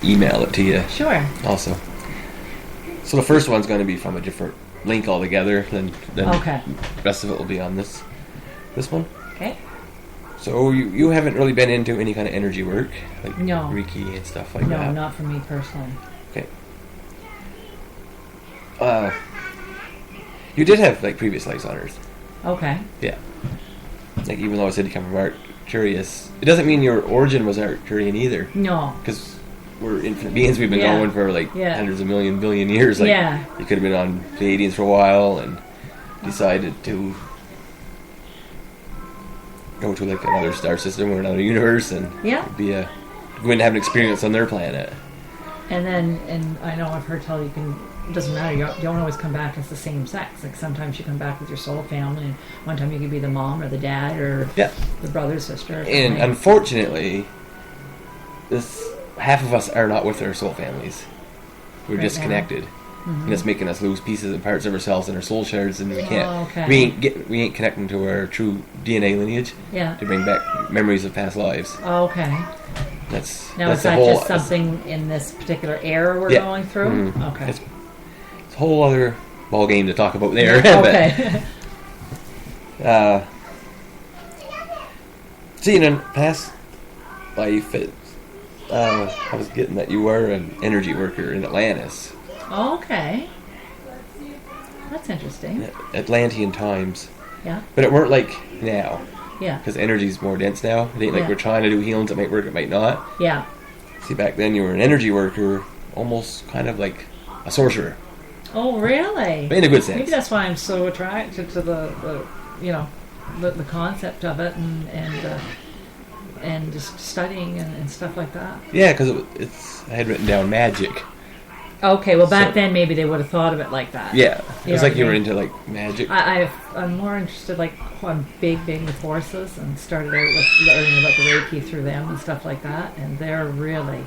email it to you. Sure. Also. So the first one's going to be from a different link altogether. Then Okay. the rest of it will be on this one. Okay. So you haven't really been into any kind of energy work, like No. Reiki and stuff like that? No, not for me personally. Okay. You did have like previous lives on Earth. Okay. Yeah. Like even though I said you come from Arcturus, it doesn't mean your origin was Arcturian either. No. Because we're infinite beings. We've been going for like hundreds of billion years. Like you could have been on Pleiadians for a while and decided to go to like another star system or another universe and go in and have an experience on their planet. And I know I've heard tell you can. It doesn't matter. You don't always come back as the same sex. Like sometimes you come back with your soul family, and one time you could be the mom or the dad or the brother, sister. And unfortunately, half of us are not with our soul families. We're disconnected, and it's making us lose pieces and parts of ourselves and our soul shards, and we can't. We ain't connecting to our true DNA lineage to bring back memories of past lives. Okay. That's is that just something in this particular era we're going through? Mm-hmm. Okay. It's a whole other ball game to talk about there. Okay. See, in a past life, I was getting that you were an energy worker in Atlantis. Okay. That's interesting. Atlantean times. Yeah. But it weren't like now. Yeah. Because energy's more dense now. It ain't like we're trying to do healings that might work, it might not. Yeah. See, back then you were an energy worker, almost kind of like a sorcerer. Oh, really? But in a good sense. Maybe that's why I'm so attracted to the concept of it and just studying and stuff like that. Yeah, because I had written down magic. Okay, well back then maybe they would have thought of it like that. Yeah, it was like you were into like magic. I'm more interested, like I'm big with horses, and started out with learning about the Reiki through them and stuff like that, and they're really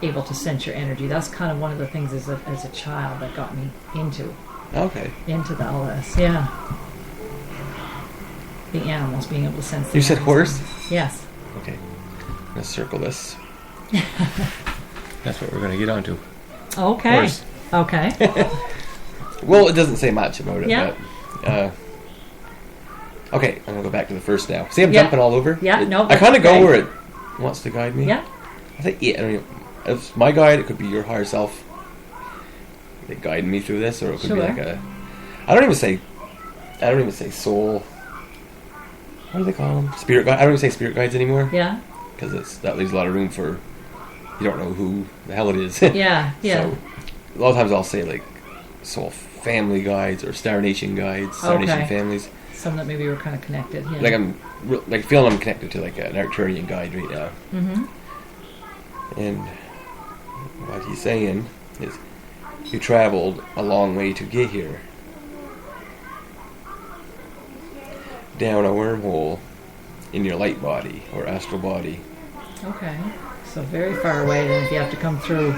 able to sense your energy. That's kind of one of the things as a child that got me into the LS. Yeah, the animals being able to sense. You said horse? Yes. Okay, I'm gonna circle this. That's what we're going to get onto. Okay. Horse. Okay. Well, it doesn't say much about it. Yeah. But, okay, I'm going to go back to the first now. See, I'm jumping all over? Yeah, no. I kind of go where it wants to guide me. Yeah. I think, I don't know, if it's my guide, it could be your higher self that guiding me through this, or it could be like I don't even say soul. What do they call them? Spirit guide. I don't even say spirit guides anymore. Yeah. Because that leaves a lot of room for, you don't know who the hell it is. Yeah. So, a lot of times I'll say like soul family guides or Star Nation guides, Star Nation families. Some that maybe were kind of connected. Yeah. Like I'm feeling I'm connected to like an Arcturian guide right now. Mm-hmm. And what he's saying is, you traveled a long way to get here. Down a wormhole in your light body or astral body. Okay. So very far away, then if you have to come through,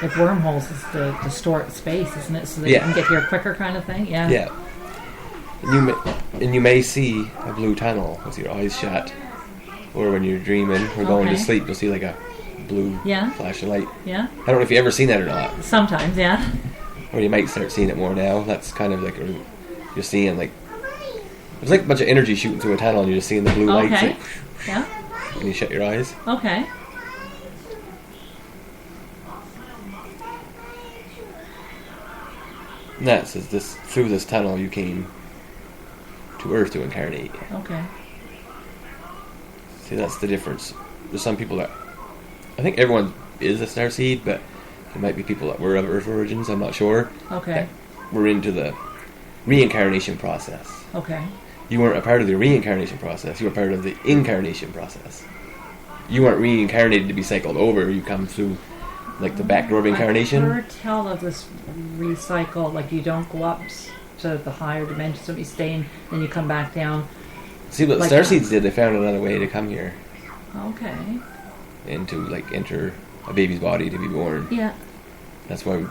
like wormholes is to distort space, isn't it? So that you can get here quicker kind of thing? Yeah. Yeah. And you may see a blue tunnel with your eyes shut. Or when you're dreaming or going to sleep, you'll see like a blue flashing light. Yeah. I don't know if you've ever seen that or not. Sometimes, yeah. Or you might start seeing it more now. That's kind of like you're seeing like, there's like a bunch of energy shooting through a tunnel and you're just seeing the blue lights. Like, yeah. And you shut your eyes. Okay. And that says through this tunnel you came to Earth to incarnate. Okay. See, that's the difference. There's some people that, I think everyone is a starseed, but there might be people that were of Earth origins, I'm not sure. Okay. That were into the reincarnation process. Okay. You weren't a part of the reincarnation process, you were part of the incarnation process. You weren't reincarnated to be cycled over, you come through like the backdoor of incarnation. I've heard tell of this recycle, like you don't go up to the higher dimensions, so you stay in, then you come back down. See what the starseeds did, they found another way to come here. Okay. And to like enter a baby's body to be born. Yeah. That's why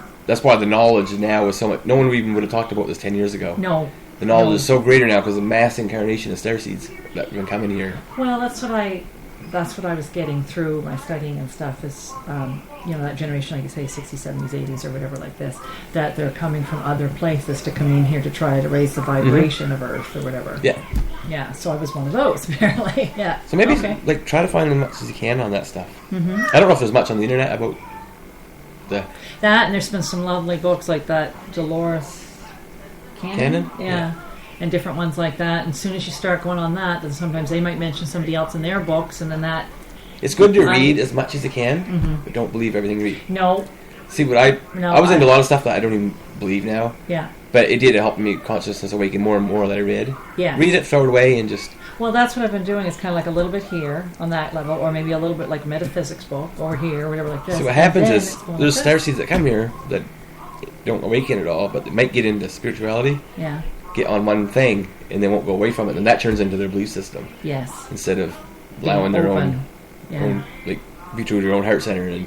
the knowledge now is so much. No one even would have talked about this 10 years ago. No. The knowledge is so greater now because of mass incarnation of starseeds that have been coming here. Well, that's what I that's what I was getting through my studying and stuff is, that generation, like you say, 60s, 70s, 80s, or whatever like this, that they're coming from other places to come in here to try to raise the vibration of Earth or whatever. Yeah. Yeah, so I was one of those, apparently. Yeah. So maybe, try to find as much as you can on that stuff. Mm-hmm. I don't know if there's much on the internet about that, and there's been some lovely books like that, Dolores Cannon? Yeah. And different ones like that. And as soon as you start going on that, then sometimes they might mention somebody else in their books, and then that... It's good to read as much as you can, but don't believe everything you read. No. See, I was into a lot of stuff that I don't even believe now. Yeah. But it did help me consciousness awaken more and more that I read. Yeah. Read it, throw it away, and just... Well, that's what I've been doing. It's kind of like a little bit here on that level, or maybe a little bit like a metaphysics book, or here, or whatever like this. So what happens is there's starseeds that come here that don't awaken at all, but they might get into spirituality. Yeah. Get on one thing, and they won't go away from it, and that turns into their belief system. Yes. Instead of allowing their own, be true to your own heart center and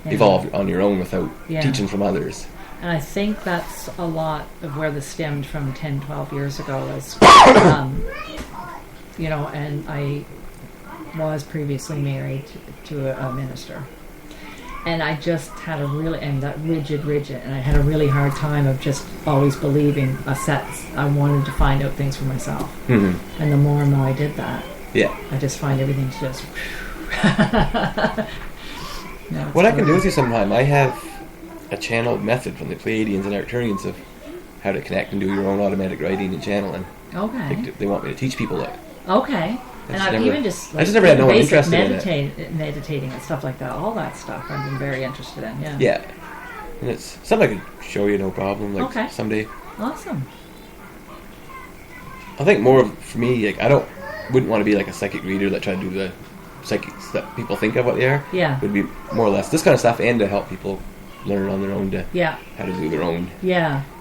evolve on your own without teaching from others. And I think that's a lot of where this stemmed from 10, 12 years ago is, and I was previously married to a minister. And I just had that rigid, and I had a really hard time of just always believing I wanted to find out things for myself. Mm-hmm. And the more and more I did that, I just find everything just... What I can do with you sometime, I have a channeled method from the Pleiadians and Arcturians of how to connect and do your own automatic writing and channeling. Okay. They want me to teach people that. Okay. And I've even just... I just never had no one interested in it. Meditating and stuff like that. All that stuff I've been very interested in, yeah. Yeah. And it's something I could show you, no problem, someday. Awesome. I think more for me, wouldn't want to be like a psychic reader that tried to do the psychics that people think of what they are. Yeah. Would be more or less this kind of stuff, and to help people learn on their own how to do their own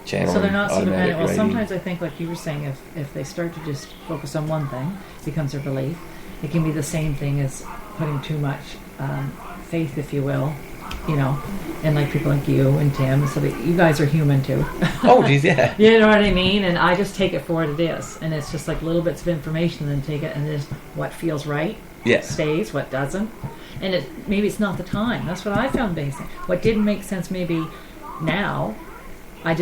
channel. So they're not so dependent. Well, writing. Sometimes I think, like you were saying, if they start to just focus on one thing, it becomes their belief. It can be the same thing as putting too much faith, if you will, and like people like you and Tim, so that you guys are human too. Oh, geez, yeah. You know what I mean? And I just take it for what it is, and it's just like little bits of information, and then take it, and just what feels right stays, what doesn't. And maybe it's not the time. That's what I found basic. What didn't make sense maybe now, I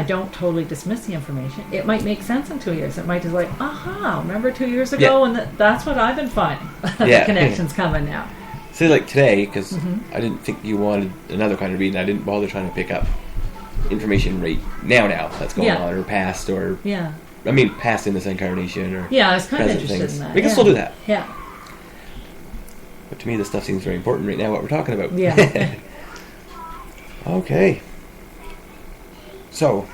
don't totally dismiss the information. It might make sense in 2 years. It might just like, remember 2 years ago? And that's what I've been finding. The connection's coming now. Say like today, because I didn't think you wanted another kind of reading. I didn't bother trying to pick up information right now that's going on, or past, or... Yeah. I mean, past in this incarnation, or... Yeah, I was kind of interested in that. We can still do that. Yeah. But to me, this stuff seems very important right now, what we're talking about. Yeah. Okay. So,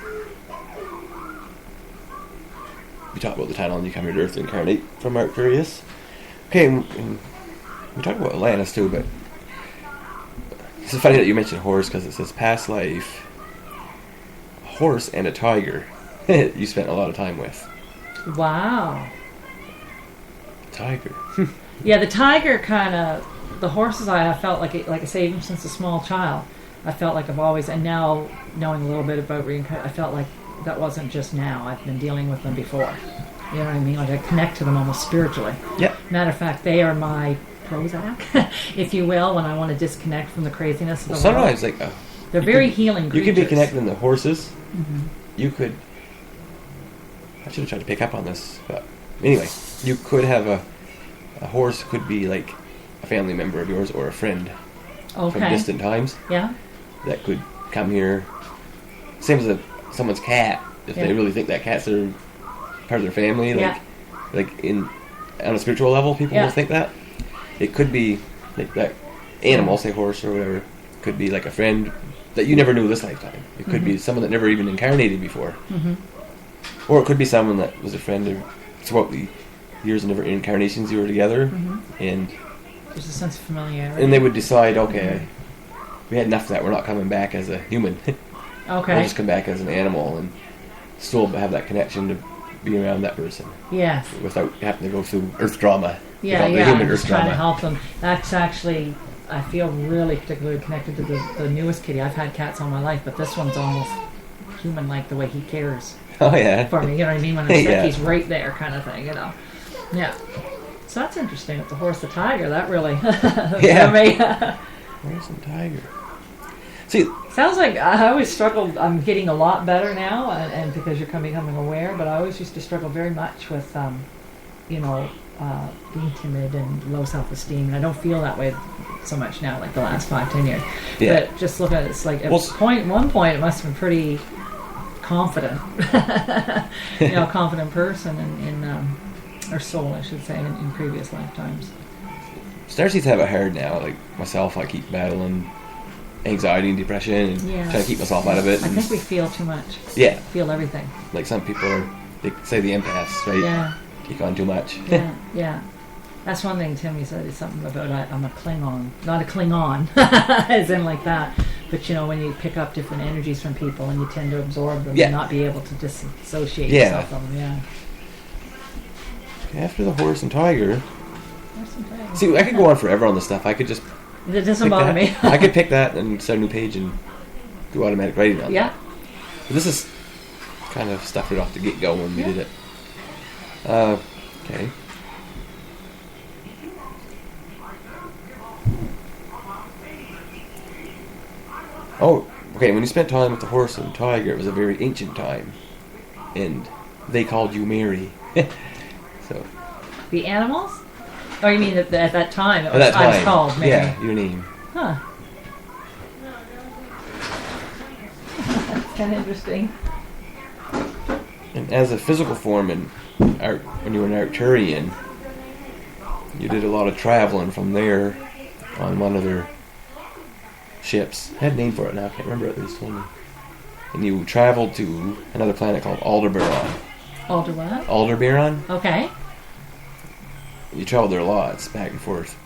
we talked about the title, and you come here to Earth to incarnate from Arcturus. Okay, and we talked about Atlantis too, but this is funny that you mentioned horse, because it says past life, a horse and a tiger you spent a lot of time with. Wow. Tiger. Yeah, the tiger kind of, the horses I felt like I say, even since a small child, I felt like I've always, and now knowing a little bit about reincarnation, I felt like that wasn't just now. I've been dealing with them before. You know what I mean? Like I connect to them almost spiritually. Yeah. Matter of fact, they are my Prozac, if you will, when I want to disconnect from the craziness of the sometimes, world. They're very healing creatures. You could be connecting the horses. Mm-hmm. You could... I should have tried to pick up on this, but anyway, you could have a horse could be like a family member of yours or a friend from distant times. Yeah. That could come here. Same as someone's cat. If they really think that cat's their part of their family, like on a spiritual level, people will think that. It could be like that animal, say horse or whatever, could be like a friend that you never knew this lifetime. It could be someone that never even incarnated before. Mm-hmm. Or it could be someone that was a friend throughout the years and different incarnations you were together, and there's a sense of familiarity. And they would decide, okay, we had enough of that. We're not coming back as a human. Okay. We'll just come back as an animal and still have that connection to be around that person. Yes. Without having to go through Earth drama. Yeah, I'm just trying to help them. That's actually, I feel really particularly connected to the newest kitty. I've had cats all my life, but this one's almost human-like the way he cares. Oh, yeah. For me, you know what I mean? When I'm sick, he's right there kind of thing, Yeah. So that's interesting. With the horse, the tiger, that really... Yeah. Horse and tiger. See, sounds like I always struggled. I'm getting a lot better now, and because you're becoming aware, but I always used to struggle very much with, being timid and low self-esteem. And I don't feel that way so much now, like the last 5-10 years. Yeah. But just look at it, it's like at one point, it must have been pretty confident, confident person in or soul, I should say, in previous lifetimes. Starseeds have it hard now. Like myself, I keep battling anxiety and depression and trying to keep myself out of it. I think we feel too much. Yeah. Feel everything. Like some people they say the empaths, right? Yeah. Take on too much. Yeah. That's one thing Timmy said. It's something about I'm a Klingon, not a Klingon, as in like that. But when you pick up different energies from people and you tend to absorb them and not be able to disassociate yourself from them. Yeah. After the horse and tiger. See, I could go on forever on this stuff. I could just. It doesn't bother me. I could pick that and start a new page and do automatic writing on that. But this is kind of stuff right off the get-go when we did it. Okay. Oh, okay. When you spent time with the horse and tiger, it was a very ancient time, and they called you Mary. So. The animals? Oh, you mean at that time? At that time, I was called Mary. Yeah, your name. Huh. That's kind of interesting. And as a physical form, when you were an Arcturian, you did a lot of traveling from there on one of their ships. I had a name for it now, I can't remember what they just told me. And you traveled to another planet called Aldebaran. Aldebaran? Aldebaran. Okay. You traveled there a lot, it's back and forth.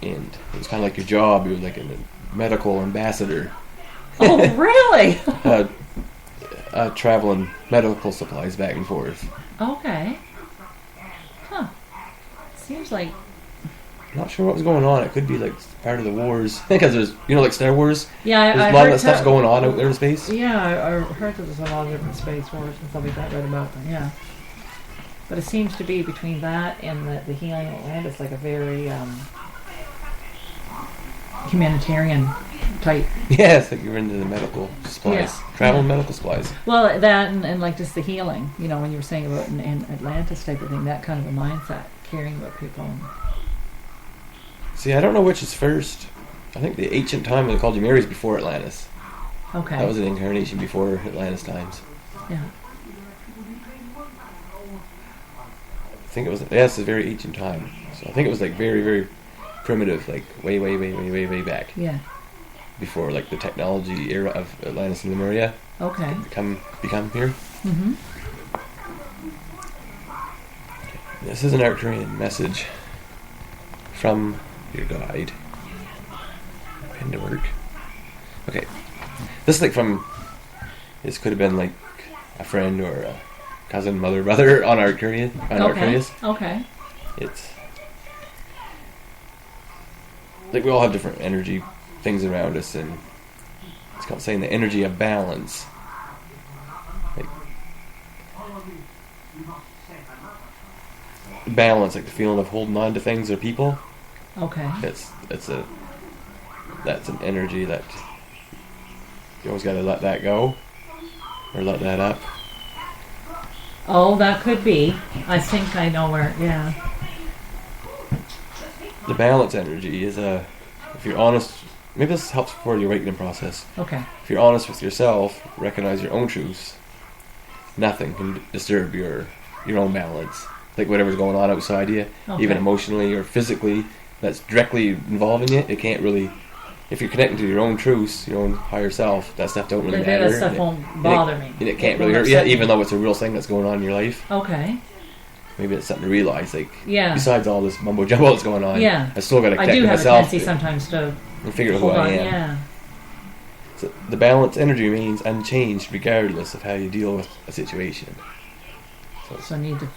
And it was kind of like your job, you were like a medical ambassador. Oh, really? Traveling medical supplies back and forth. Okay. Huh. Seems like... Not sure what was going on. It could be like part of the wars. Because there's, like Star Wars? Yeah, there's a lot of that stuff's going on out there in space. Yeah, I heard that there's a lot of different space wars and stuff like that, read about them, yeah. But it seems to be between that and the healing Atlantis like a very humanitarian type. Yeah, it's like you're into the medical supplies. Travel medical supplies. Well, that and like just the healing, when you were saying about in Atlantis type of thing, that kind of a mindset, caring about people. See, I don't know which is first. I think the ancient time when they called you Mary is before Atlantis. Okay. That was an incarnation before Atlantis times. Yeah. I think it was, it's a very ancient time. So I think it was like very, very primitive, like way back. Yeah. Before like the technology era of Atlantis and Lemuria. Okay. Become here. Mm-hmm. This is an Arcturian message from your guide. Pen to work. Okay. This is like this could have been like a friend or a cousin, mother, brother on Arcturian. Okay. It's like we all have different energy things around us, and it's called saying the energy of balance. Like balance, like the feeling of holding on to things or people. Okay. That's an energy that you always got to let that go or let that up. Oh, that could be. I think I know where. Yeah. The balance energy is if you're honest, maybe this helps for your awakening process. Okay. If you're honest with yourself, recognize your own truths, nothing can disturb your own balance. Like whatever's going on outside you, even emotionally or physically, that's directly involving you, it can't really. If you're connecting to your own truths, your own higher self, that stuff don't really matter. That stuff won't bother me. And it can't really hurt you, even though it's a real thing that's going on in your life. Okay. Maybe it's something to realize, like, besides all this mumbo jumbo that's going on, I still got to connect to myself. I do have a tendency sometimes to and figure out who I am. Yeah. So the balance energy remains unchanged regardless of how you deal with a situation. So I need to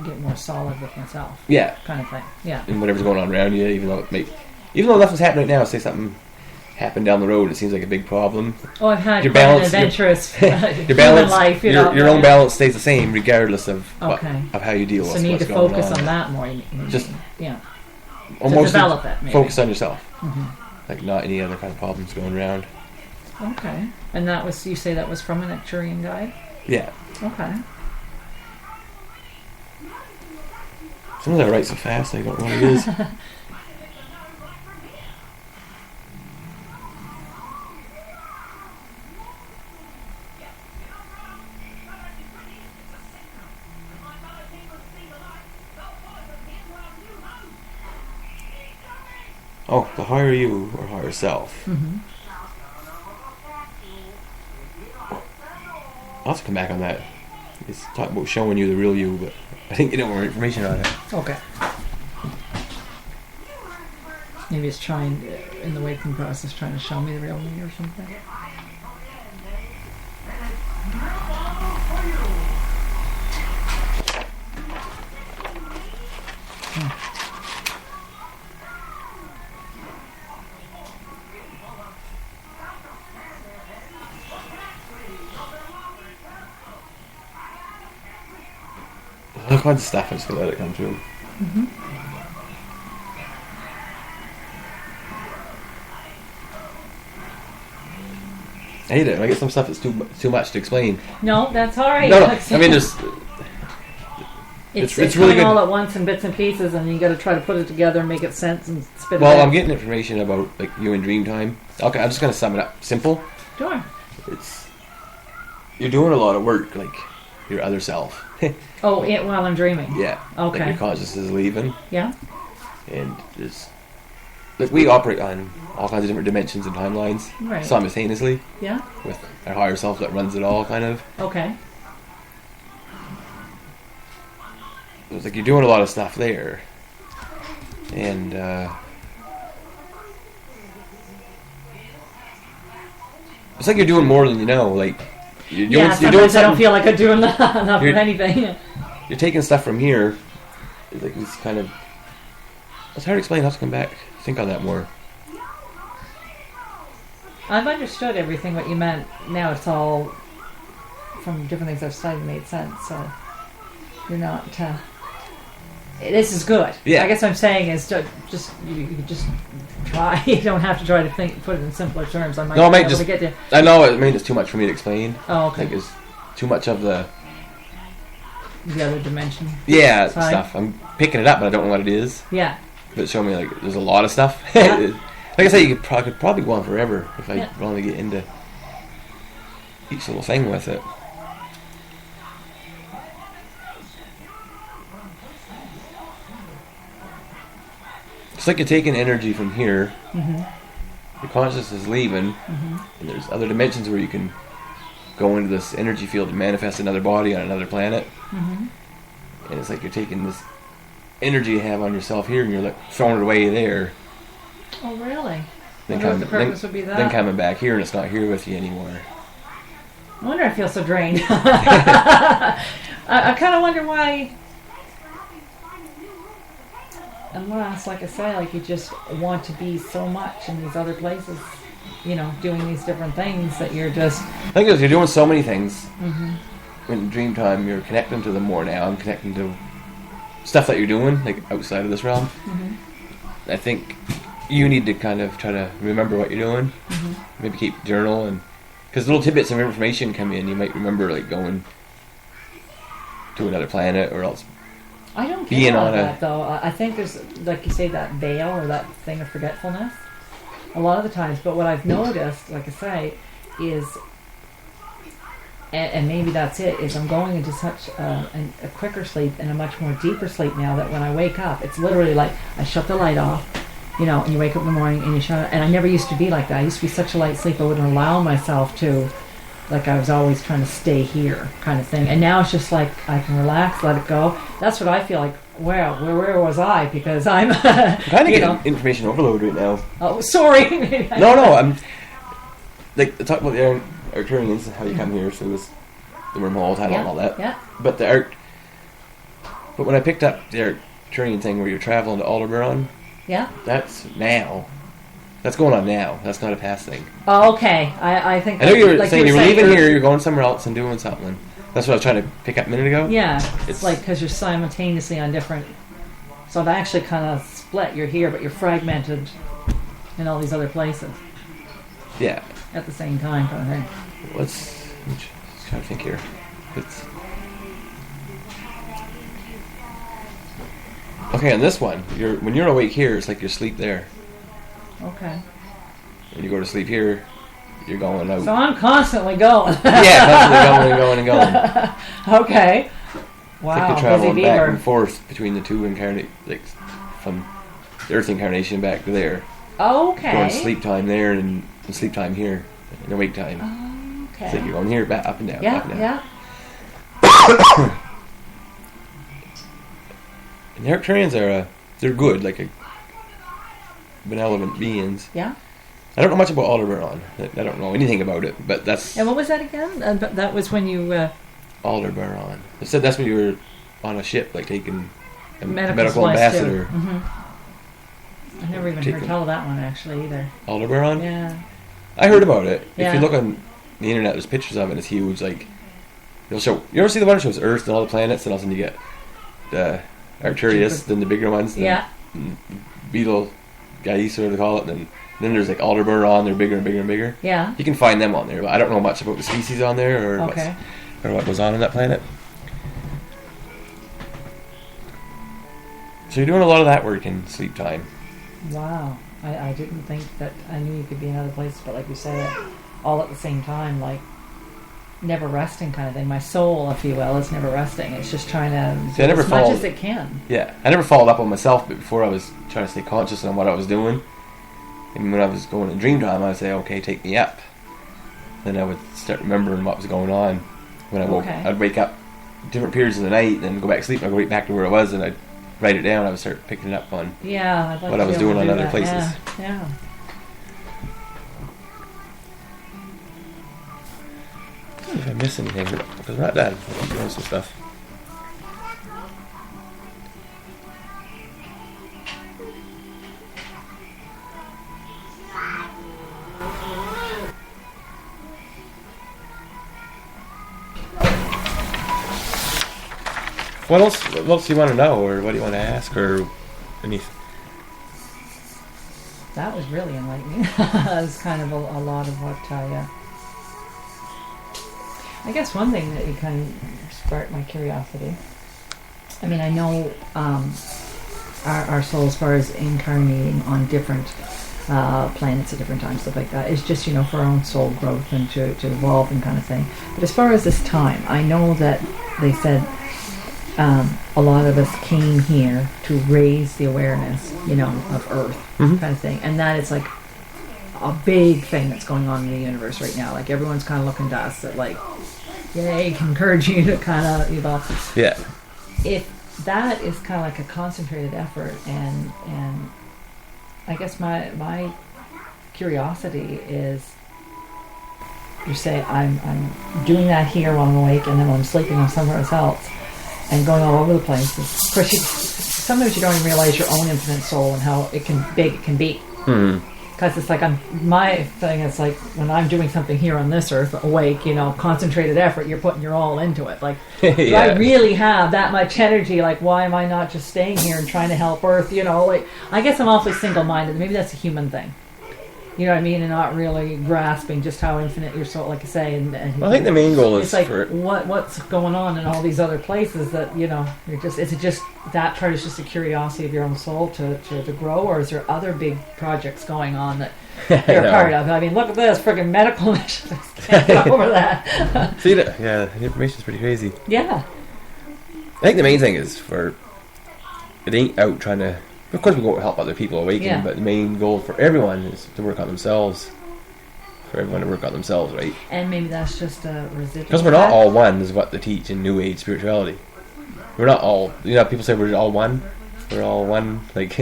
get more solid with myself. Yeah. Kind of thing. Yeah. And whatever's going on around you, even though nothing's happening right now, say something happen down the road. It seems like a big problem. Oh, I've had Your quite an balance- adventurous Your human balance, life. You your know, own balance stays the same regardless of Okay. of how you deal So with you need what's to going focus on. on that more. Just yeah. almost develop it, maybe. focus on yourself, Mm-hmm. like not any other kind of problems going around. Okay. And that was, you say that was from an Arcturian guide? Yeah. Okay. Sometimes I write so fast I don't know what it is. Oh, the higher you or higher self. Mm-hmm. I'll have to come back on that. It's talking about showing you the real you, but I think you get more information on it. Okay. Maybe it's trying, in the waking process, trying to show me the real me or something. All kinds of stuff. I'm just gonna let it come through. Mm-hmm. I hate it. When I get some stuff that's too much to explain. No, that's all right. No, I mean just. It's really coming good. all at once in bits and pieces, and you got to try to put it together and make it sense and spit it Well, out. I'm getting information about like you in Dreamtime. Okay, I'm just gonna sum it up. Simple. Sure. It's you're doing a lot of work, like your other self. Oh, yeah, while I'm dreaming. Yeah. Okay. Like your consciousness is leaving, Yeah. and there's like we operate on all kinds of different dimensions and timelines Right. simultaneously Yeah. with our higher self that runs it all, kind of. Okay. It's like you're doing a lot of stuff there, and it's like you're doing more than you know. Like you're doing, Yeah. you're doing Sometimes I don't something. feel like I'm doing enough of You're- anything. You're taking stuff from here. It's like it's kind of. It's hard to explain. I'll have to come back. Think on that more. I've understood everything what you meant. Now it's all from different things I've studied made sense. So you're not. This is good. Yeah. I guess what I'm saying is just you just try. You don't have to try to put it in simpler terms. I might No, I be might able just. to get you. I know. I mean, it's too much for me to explain. Oh, okay. Like it's too much of the. The other dimension. Yeah, Side. stuff. I'm picking it up, but I don't know what it is. Yeah. But show me like there's a lot of stuff. Yeah. Like I say, you could probably go on forever if I Yeah. wanted to get into each little thing with it. It's like you're taking energy from here. Mm-hmm. Your consciousness is leaving, Mm-hmm. and there's other dimensions where you can go into this energy field and manifest another body on another planet. Mm-hmm. And it's like you're taking this energy you have on yourself here, and you're like throwing it away there. Oh, really? Then, I wonder what the purpose would be that. then coming back here, and it's not here with you anymore. I wonder. I feel so drained. I kind of wonder why. Unless, like I say, like you just want to be so much in these other places, you know, doing these different things that you're just. I think you're doing so many things. Mm-hmm. In Dreamtime, you're connecting to them more now. I'm connecting to stuff that you're doing, like outside of this realm. Mm-hmm. I think you need to kind of try to remember what you're doing. Mm-hmm. Maybe keep journal, and because little tidbits of information come in, you might remember like going to another planet or else. I don't Being care about on a- that though. I think there's, like you say, that veil or that thing of forgetfulness a lot of the times. But what I've noticed, like I say, is, and maybe that's it, is I'm going into such a quicker sleep and a much more deeper sleep now that when I wake up, it's literally like I shut the light off, you know, and you wake up in the morning and you shut it. And I never used to be like that. I used to be such a light sleep I wouldn't allow myself to. Like I was always trying to stay here, kind of thing. And now it's just like I can relax, let it go. That's what I feel like. Well, where was I? Because I'm Kind of you getting know. information overload right now. Oh, sorry. No, I'm like talk about the Arcturians and how you come here. So it was the wormhole title and all that. Yeah. But but when I picked up the Arcturian thing where you're traveling to Aldebaran, Yeah. that's now. That's going on now. That's not a past thing. Oh, okay. I think. I know you were like saying you were leaving earlier. here, you're going somewhere else and doing something. That's what I was trying to pick up a minute ago. Yeah, It's- it's like because you're simultaneously on different. So it actually kind of split. You're here, but you're fragmented in all these other places Yeah. at the same time, kind of thing. Let's try to think here. It's okay. On this one, when you're awake here, it's like you're asleep there. Okay. When you go to sleep here, you're going out. So I'm constantly going. Yeah, constantly going and going and going. Okay. It's Wow. like you're Busy traveling back beaver. and forth between the two like from the Earth incarnation back to there. Okay. Going sleep time there and sleep time here, and awake time. Okay. It's like you're going here, back, up and down, Yeah, up and down. yeah. And the Arcturians are they're good, like a benevolent beings. Yeah. I don't know much about Aldebaran. I don't know anything about it, but that's And what was that again? But that was when you Aldebaran. They said that's when you were on a ship, like taking a medical supplies ambassador. too. Mm-hmm. I never even heard tell of that one actually either. Aldebaran? Yeah. I heard about it. Yeah. If you look on the internet, there's pictures of it. It's huge. Like you'll show. You ever see the one that shows Earth and all the planets, and all of a sudden you get the Arcturus, then the bigger ones, then Yeah. Beetle guys, whatever they call it. Then there's like Aldebaran. They're bigger and bigger and bigger. Yeah. You can find them on there, but I don't know much about the species on there or Okay. what goes on that planet. So you're doing a lot of that work in sleep time. Wow. I didn't think that I knew you could be in other places, but like you said, all at the same time, like never resting kind of thing. My soul, if you will, is never resting. It's just trying to See, I do never as much followed- as it can. Yeah, I never followed up on myself, but before I was trying to stay conscious on what I was doing. And when I was going in dream time, I would say, okay, take me up. Then I would start remembering what was going on. When I woke, Okay. I'd wake up different periods of the night, and then go back to sleep, and I'd go right back to where I was, and I'd write it down. I would start picking it up on Yeah. I'd like what to I was be able doing to on do other that. places. Yeah. if I miss anything, because we're not done. I'm doing some stuff. What else do you want to know, or what do you want to ask, or anything? That was really enlightening. It was kind of a lot of what I guess one thing that you kind of sparked my curiosity. I mean, I know our soul, as far as incarnating on different planets at different times, stuff like that, is just, for our own soul growth and to evolve and kind of thing. But as far as this time, I know that they said a lot of us came here to raise the awareness, of Earth, kind of thing. And that is like a big thing that's going on in the universe right now. Like everyone's kind of looking to us that like, yay, can encourage you to kind of, Yeah. If that is kind of like a concentrated effort, and I guess my curiosity is, you say I'm doing that here while I'm awake, and then when I'm sleeping I'm somewhere else, and going all over the place. Of course, sometimes you don't even realize your own infinite soul and how big it can be. Because it's like my thing is like when I'm doing something here on this earth, awake, concentrated effort, you're putting your all into it. Like, Yeah. do I really have that much energy? Like, why am I not just staying here and trying to help Earth? Like, I guess I'm awfully single-minded. Maybe that's a human thing. You know what I mean? And not really grasping just how infinite your soul, like I say. And Well, I think the main goal is it's like for what's going on in all these other places that you're just. Is it just that part is just a curiosity of your own soul to grow, or is there other big projects going on that you're a part of? I mean, look at this friggin' medical mission. Can't get over that. See that? Yeah, the information's pretty crazy. Yeah. I think the main thing is it ain't out trying to. Of course, we go to help other people awaken, Yeah. but the main goal for everyone is to work on themselves. For everyone to work on themselves, right? And maybe that's just a residual. Because we're not all one, is what they teach in New Age spirituality. We're not all. People say we're all one. We're all one. Like.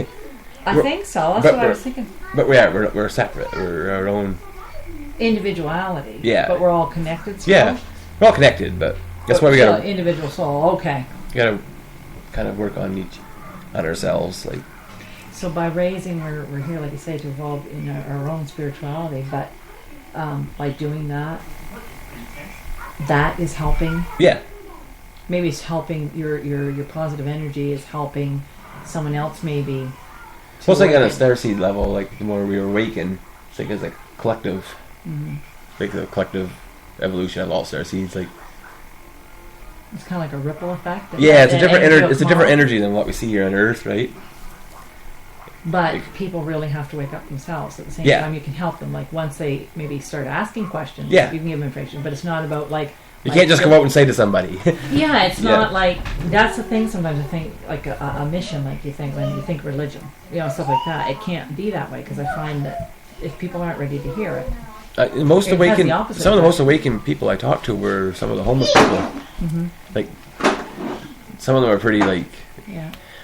I think so. That's but what I was thinking. But we're separate. We're our own. Individuality. Yeah. But we're all connected still? Yeah, we're all connected, but that's why we gotta individual soul. Okay. gotta kind of work on ourselves, like. So by raising, we're here, like you say, to evolve in our own spirituality, but by doing that, that is helping. Yeah. Maybe it's helping your positive energy is helping someone else maybe. Well, it's like on a starseed level, like the more we awaken, it's like as a collective, like the collective evolution of all starseeds. Like it's kind of like a ripple effect. Yeah, it's a different it's a different energy than what we see here on Earth, right? But like, people really have to wake up themselves. At the same yeah. time, you can help them. Like once they maybe start asking questions, yeah. you can give them information. But it's not about like you can't just go out and say to somebody. Yeah, it's not like that's the thing. Sometimes I think like a mission, like you think when you think religion, stuff like that. It can't be that way because I find that if people aren't ready to hear it, some of the most awakened people I talked to were some of the homeless people. Like some of them are pretty like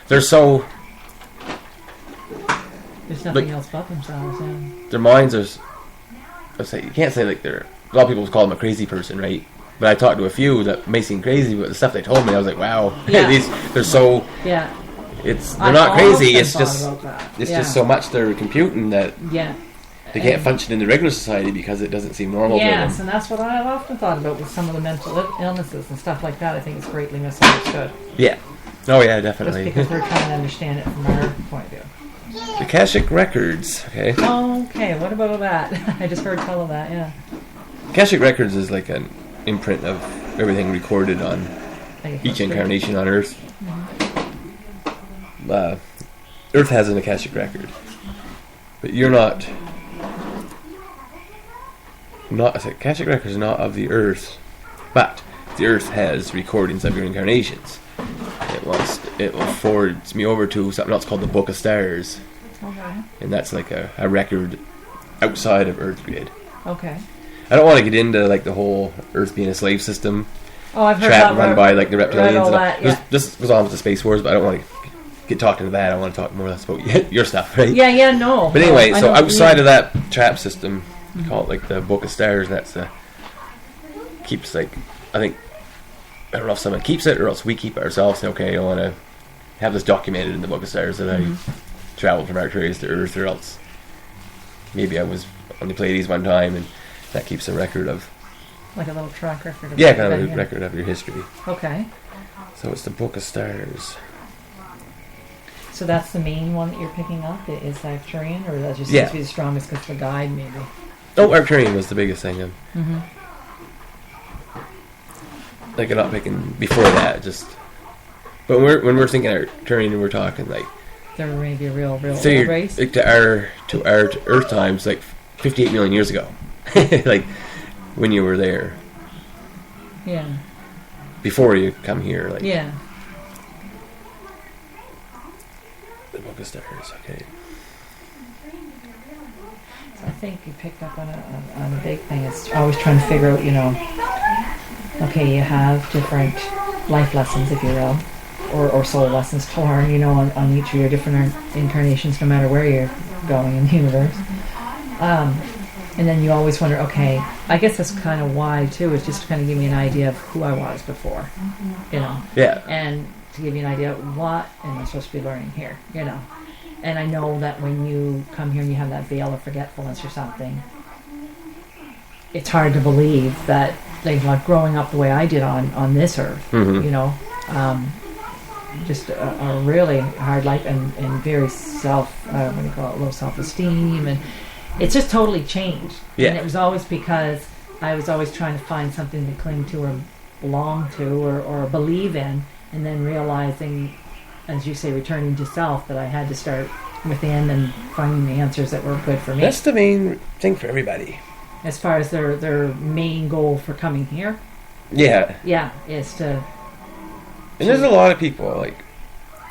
they're so. There's nothing else but themselves. Yeah. Their minds are. Let's say you can't say like they're. A lot of people call them a crazy person, right? But I talked to a few that may seem crazy, but the stuff they told me, I was like, wow, they're so. Yeah. They're not crazy. It's just just so much they're computing that. Yeah. They can't function in the regular society because it doesn't seem normal to them. Yes, and that's what I've often thought about with some of the mental illnesses and stuff like that. I think it's greatly misunderstood. Yeah. Oh yeah, definitely. Just because we're trying to understand it from our point of view. The Akashic Records, okay. Okay, what about that? I just heard tell of that, yeah. Akashic Records is like an imprint of everything recorded on each incarnation on Earth. Earth has an Akashic Record. But you're not... Akashic Records is not of the Earth, but the Earth has recordings of your incarnations. It forwards me over to something else called the Book of Stars. Okay. And that's like a record outside of Earth grid. Okay. I don't want to get into like the whole Earth being a slave system. Oh, I've heard that. Run by like the reptilians. That, yeah. This goes on with the Space Wars, but I don't want to get talking to that. I want to talk more or less about your stuff, right? Yeah, no. But anyway, so outside of that trap system, you call it like the Book of Stars, and that's keeps like, I think, I don't know if someone keeps it or else we keep it ourselves. Say, okay, I want to have this documented in the Book of Stars that I traveled from Arcturus to Earth, or else maybe I was on the Pleiades one time, and that keeps a record of... Like a little track record of... Yeah, kind of a record of your history. Okay. So it's the Book of Stars. So that's the main one that you're picking up, is the Arcturian, or that just seems to be the strongest because the guide, maybe? Oh, Arcturian was the biggest thing. Like I'm not picking before that, just... But when we're thinking Arcturian, we're talking like... There may be a real old race? Like to our Earth times, like 58 million years ago. Like when you were there. Yeah. Before you come here, like... Yeah. The Book of Stars, okay. So I think you picked up on a big thing. It's always trying to figure out, okay, you have different life lessons, if you will, or soul lessons to learn, on each of your different incarnations, no matter where you're going in the universe. And then you always wonder, okay, I guess that's kind of why, too, is just to kind of give me an idea of who I was before, Yeah. And to give you an idea of what am I supposed to be learning here, And I know that when you come here and you have that veil of forgetfulness or something, it's hard to believe that, like growing up the way I did on this earth, just a really hard life and very low self-esteem, and it's just totally changed. Yeah. And it was always because I was always trying to find something to cling to or belong to or believe in, and then realizing, as you say, returning to self, that I had to start within and finding the answers that were good for me. That's the main thing for everybody. As far as their main goal for coming here. Yeah. Yeah, is to... And there's a lot of people, like,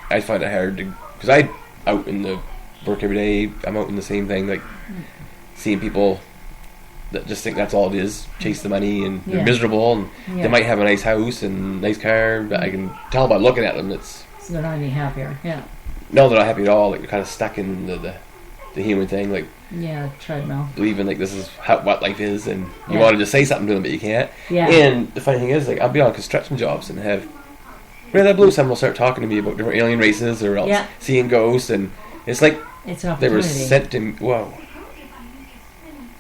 I find it hard to... Because I out in the work every day, I'm out in the same thing, like, seeing people that just think that's all it is, chase the money, and they're miserable, and they might have a nice house and nice car, but I can tell by looking at them it's... So they're not any happier, yeah. No, they're not happy at all, like, they're kind of stuck in the human thing, like... Yeah, treadmill. Believing, like, this is what life is, and you want to just say something to them, but you can't. Yeah. And the funny thing is, like, I'll be on construction jobs and have... Red, that blue, someone will start talking to me about different alien races or else seeing ghosts, and It's like It's an they were opportunity. sent to me. Whoa.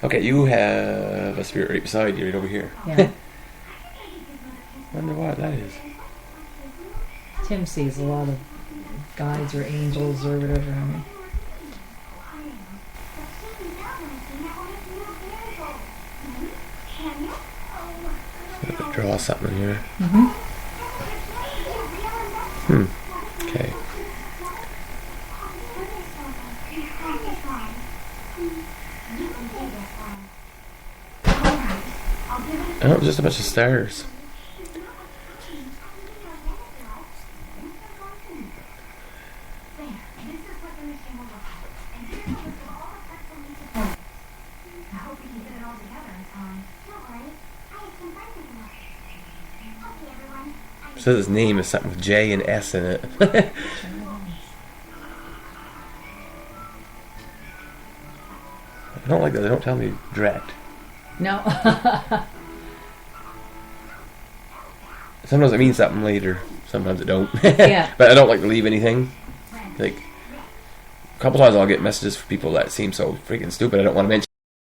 Okay, you have a spirit right beside you, right over here. Yeah. Wonder what that is. Tim sees a lot of guides or angels or whatever. I mean. Draw something here. Mm-hmm. Okay. Oh, just a bunch of stars. It says his name is something with J and S in it. I don't like that. They don't tell me direct. No. Sometimes it means something later. Sometimes it don't. Yeah. But I don't like to leave anything. Like, a couple times I'll get messages from people that seem so freaking stupid I don't want to mention.